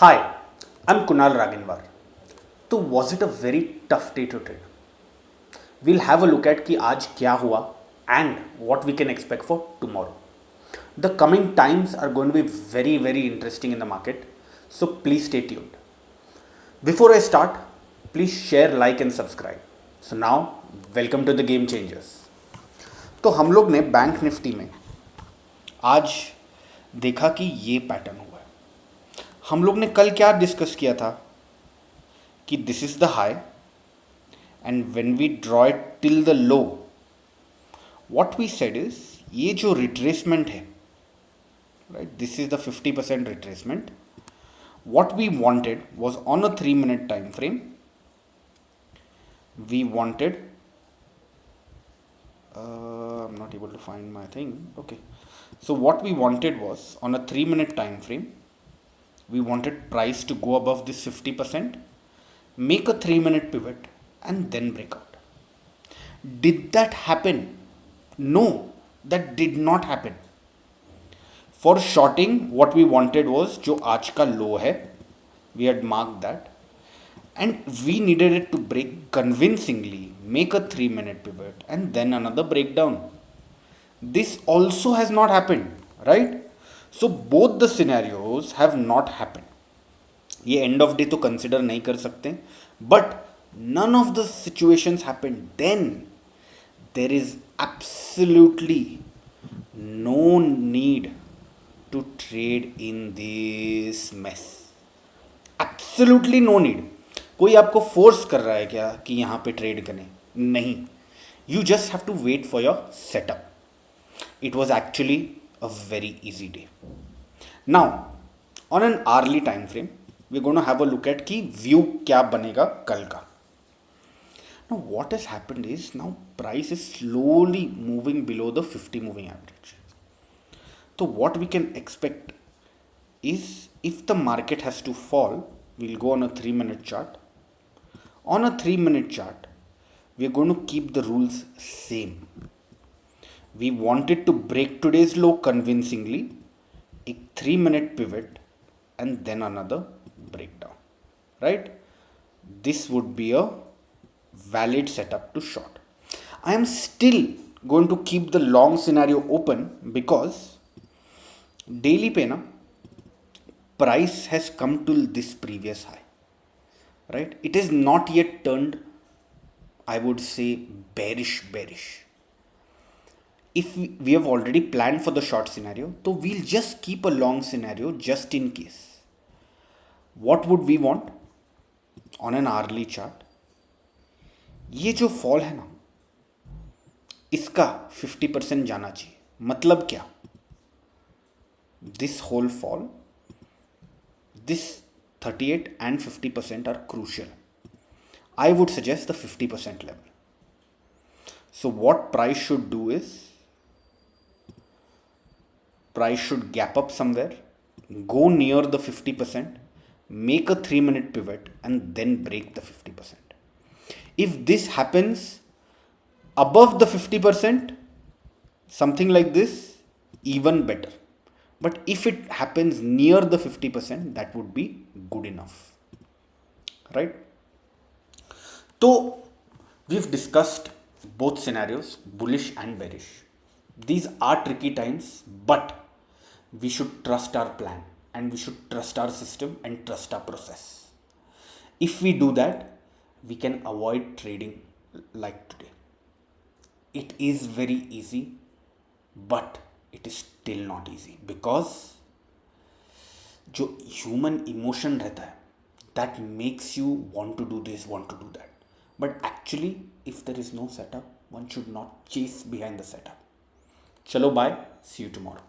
Hi, I'm Kunal Raginwar. तो was it a very tough day to trade? We'll have a look at कि आज क्या हुआ and what we can expect for tomorrow. The coming times are going to be very interesting in the market, so please stay tuned. Before I start, please share, like and subscribe. So now, welcome to the Game Changers. तो हम लोग ने bank Nifty में आज देखा कि ये pattern हुआ है. हम लोग ने कल क्या डिस्कस किया था कि this is the high and when we draw it till the low, what we said is ये जो रिट्रेसमेंट है, right, this is the 50% retracement. What we wanted was on a 3 minute time frame. We wanted I'm not able to find my thing. Okay, so what we wanted was on a 3 minute time frame, we wanted price to go above this 50%, make a 3 minute pivot and then break out. Did that happen? No, that did not happen. For shorting, what we wanted was जो आज का low है, we had marked that and we needed it to break convincingly, make a 3 minute pivot and then another breakdown. This also has not happened, right? So both the scenarios have not happened. ये end of day तो consider नहीं कर सकते, but none of the situations happened. Then there is absolutely no need to trade in this mess. Absolutely no need. कोई आपको force कर रहा है क्या कि यहाँ पे ट्रेड करें? नहीं. You just have to wait for your setup. It was actually a very easy day. Now, on an hourly time frame, we're going to have a look at कि व्यू क्या बनेगा कल का. Now, what has happened is now price is slowly moving below the 50 moving average. So, what we can expect is if the market has to fall, we'll go on a 3 minute chart. On a 3 minute chart, we are going to keep the rules same. We wanted to break today's low convincingly, a 3 minute pivot and then another breakdown, right? This would be a valid setup to short. I am still going to keep the long scenario open because daily पे ना price has come to this previous high, right? It is not yet turned, I would say, bearish. If we have already planned for the short scenario, so we'll just keep a long scenario just in case. What would we want on an hourly chart? ये जो fall है ना, इसका 50% जाना चाहिए. मतलब क्या? This whole fall, this 38 and 50% are crucial. I would suggest the 50% level. So what price should do is, price should gap up somewhere, go near the 50%, make a 3 minute pivot and then break the 50%. If this happens above the 50%, something like this, even better. But if it happens near the 50%, that would be good enough, right? So we've discussed both scenarios, bullish and bearish. These are tricky times, but we should trust our plan and we should trust our system and trust our process. If we do that, we can avoid trading like today. It is very easy, but it is still not easy because जो human emotion रहता है, that makes you want to do this, want to do that. But actually, if there is no setup, one should not chase behind the setup. Chalo, bye. See you tomorrow.